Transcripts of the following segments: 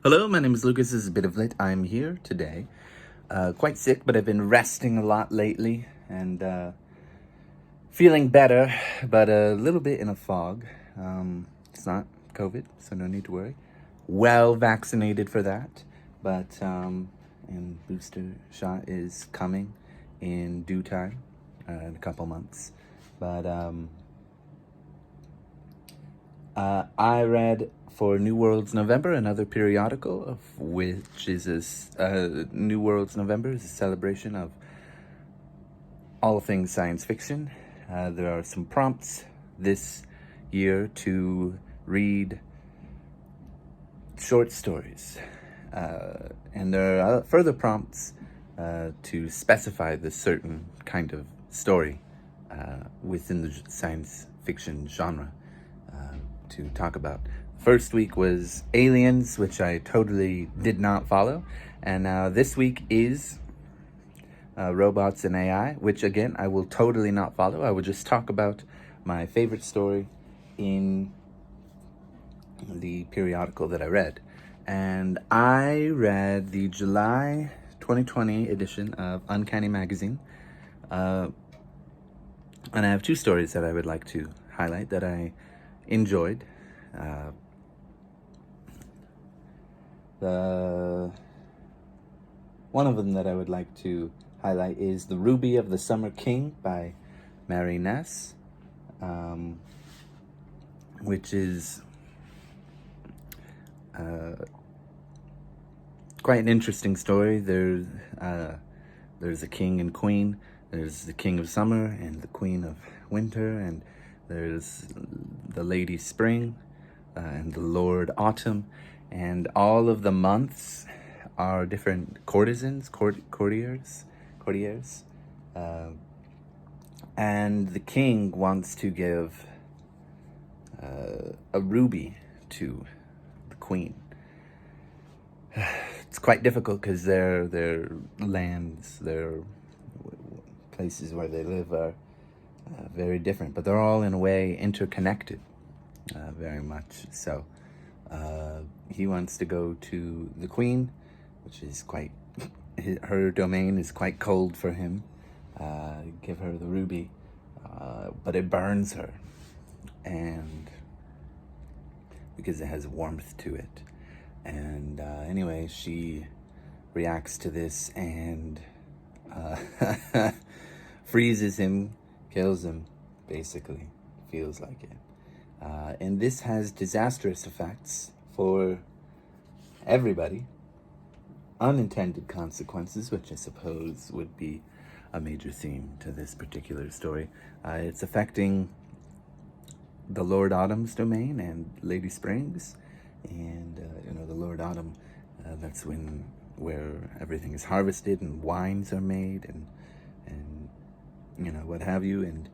Hello, my name is Lucas. This is a bit of lit. I'm here today. Quite sick, but I've been resting a lot lately and feeling better, but a little bit in a fog. It's not COVID, so no need to worry. Well vaccinated for that, but and booster shot is coming in due time, in a couple months. But I read for New Worlds November another periodical, of which is New Worlds November is a celebration of all things science fiction. There are some prompts this year to read short stories, and there are further prompts to specify the certain kind of story within the science fiction genre to talk about. First week was Aliens, which I totally did not follow, and this week is Robots and AI, which again I will totally not follow. I will just talk about my favorite story in the periodical that I read. And I read the July 2020 edition of Uncanny magazine, and I have two stories that I would like to highlight that I enjoyed. The one of them that I would like to highlight is The Ruby of the Summer King by Mary Ness, which is quite an interesting story. There's a king and queen. There's the king of summer and the queen of winter, and there's the lady spring and the lord autumn, and all of the months are different courtesans, courtiers, and the king wants to give a ruby to the queen. It's quite difficult because their lands, their places where they live are very different, but they're all in a way interconnected, very much so. He wants to go to the queen, which is quite, her domain is quite cold for him, give her the ruby, but it burns her, and because it has warmth to it. And anyway, she reacts to this and freezes him, kills him, basically, feels like it. And this has disastrous effects for everybody. Unintended consequences, which I suppose would be a major theme to this particular story. It's affecting the Lord Autumn's domain and Lady Spring's. And, the Lord Autumn, that's where everything is harvested and wines are made and what have you. And,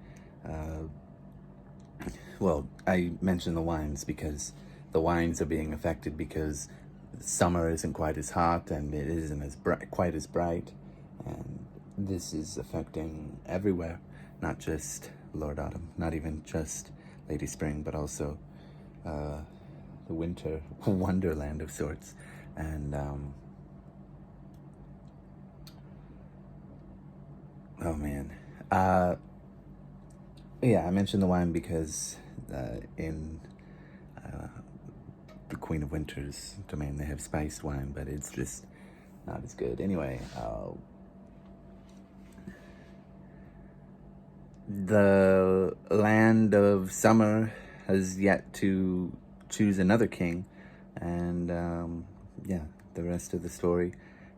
well, I mention the wines because the wines are being affected because summer isn't quite as hot and it isn't as quite as bright. And this is affecting everywhere, not just Lord Autumn, not even just Lady Spring, but also the winter wonderland of sorts. And oh man, yeah, I mentioned the wine because in the Queen of Winter's domain they have spiced wine, but it's just not as good. Anyway, the land of summer has yet to choose another king, and the rest of the story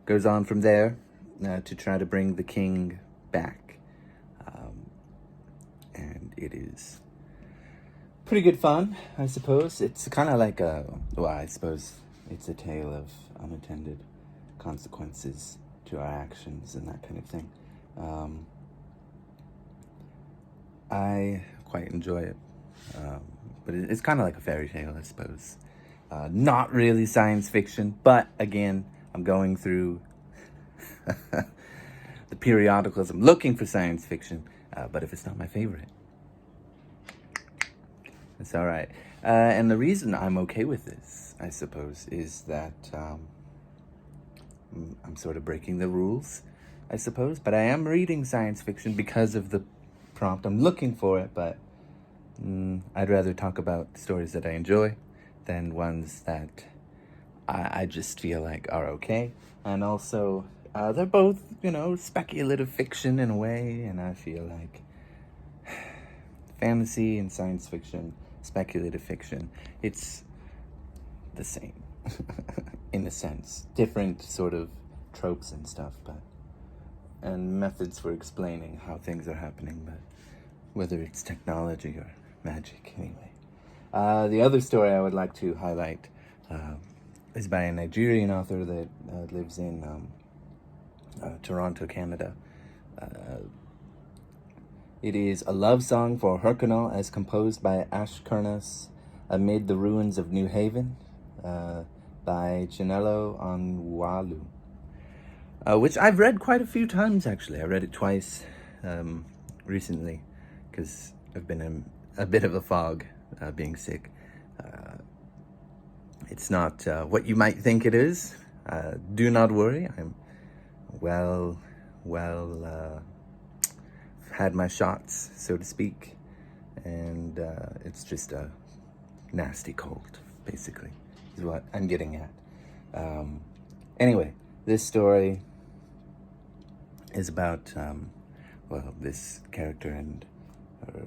goes on from there to try to bring the king back, and it is pretty good fun, I suppose. It's kind of like I suppose it's a tale of unintended consequences to our actions and that kind of thing. I quite enjoy it. But it's kind of like a fairy tale, I suppose. Not really science fiction, but again, I'm going through the periodicals. I'm looking for science fiction, but if it's not my favorite, it's all right. And the reason I'm okay with this I suppose, is that I'm sort of breaking the rules, I suppose. But I am reading science fiction because of the prompt. I'm looking for it, but I'd rather talk about stories that I enjoy than ones that I just feel like are okay. And also, they're both, speculative fiction in a way, and I feel like fantasy and science fiction, speculative fiction, it's the same in a sense. Different sort of tropes and stuff, and methods for explaining how things are happening, but whether it's technology or magic, anyway. The other story I would like to highlight is by a Nigerian author that lives in Toronto, Canada. It is A Love Song for Herkinal, as composed by Ashkernas amid the ruins of New Haven, by Chinelo Onwualu, which I've read quite a few times, actually. I read it twice recently, because I've been in a bit of a fog, being sick. It's not what you might think it is. Do not worry. I'm well, had my shots, so to speak, and it's just a nasty cold, basically, is what I'm getting at. Anyway, this story is about, this character and her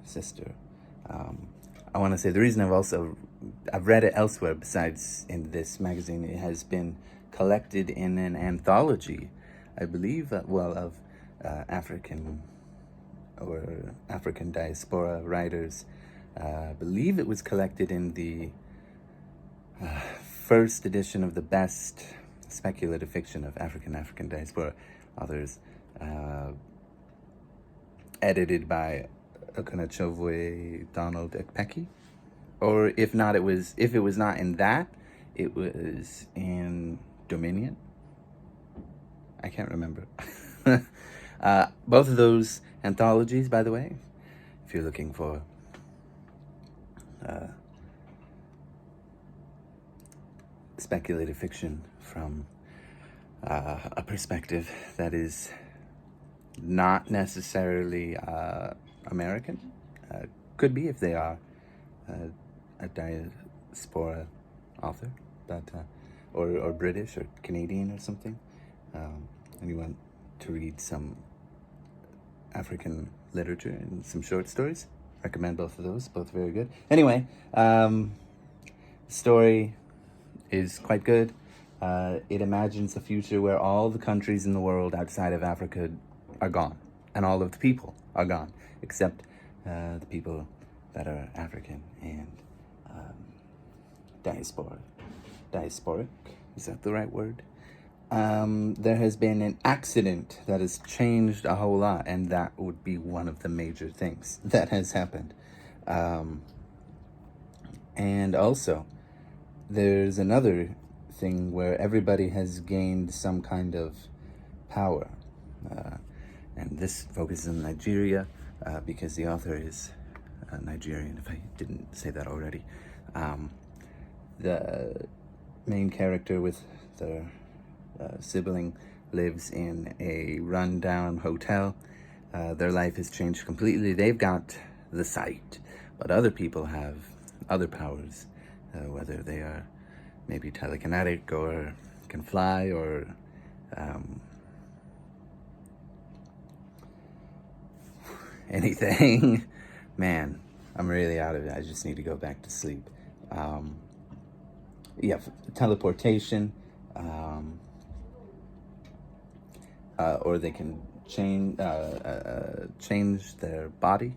sister. I want to say the reason I've read it elsewhere besides in this magazine. It has been collected in an anthology, I believe, of African diaspora writers. I believe it was collected in the first edition of the best speculative fiction of African diaspora authors, edited by Oghenechovwe Donald Ekpeki. Or if it was not in that, it was in Dominion. I can't remember. Both of those anthologies, by the way, if you're looking for speculative fiction from a perspective that is not necessarily American, could be if they are a diaspora author, but or British or Canadian or something, and you want to read some African literature and some short stories, recommend both of those, both very good. Anyway, the story is quite good. It imagines a future where all the countries in the world outside of Africa are gone, and all of the people are gone, except the people that are African and diasporic. Is that the right word? There has been an accident that has changed a whole lot, and that would be one of the major things that has happened. And also, there's another thing where everybody has gained some kind of power. And this focuses on Nigeria, because the author is Nigerian, if I didn't say that already. The main character with their sibling lives in a rundown hotel. Their life has changed completely. They've got the sight, but other people have other powers, whether they are maybe telekinetic or can fly or anything. Man, I'm really out of it. I just need to go back to sleep. Teleportation, or they can change their body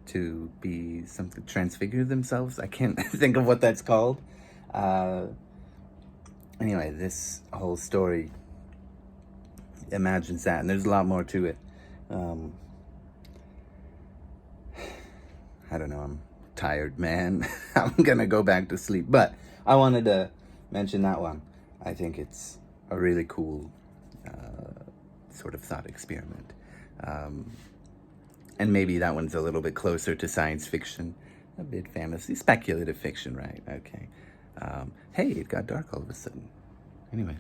to be something, transfigure themselves. I can't think of what that's called. Anyway, this whole story imagines that, and there's a lot more to it. I don't know, I'm tired, man. I'm gonna go back to sleep, but I wanted to mention that one. I think it's a really cool sort of thought experiment. And maybe that one's a little bit closer to science fiction, a bit fantasy, speculative fiction, right? Okay. Hey, it got dark all of a sudden. Anyway.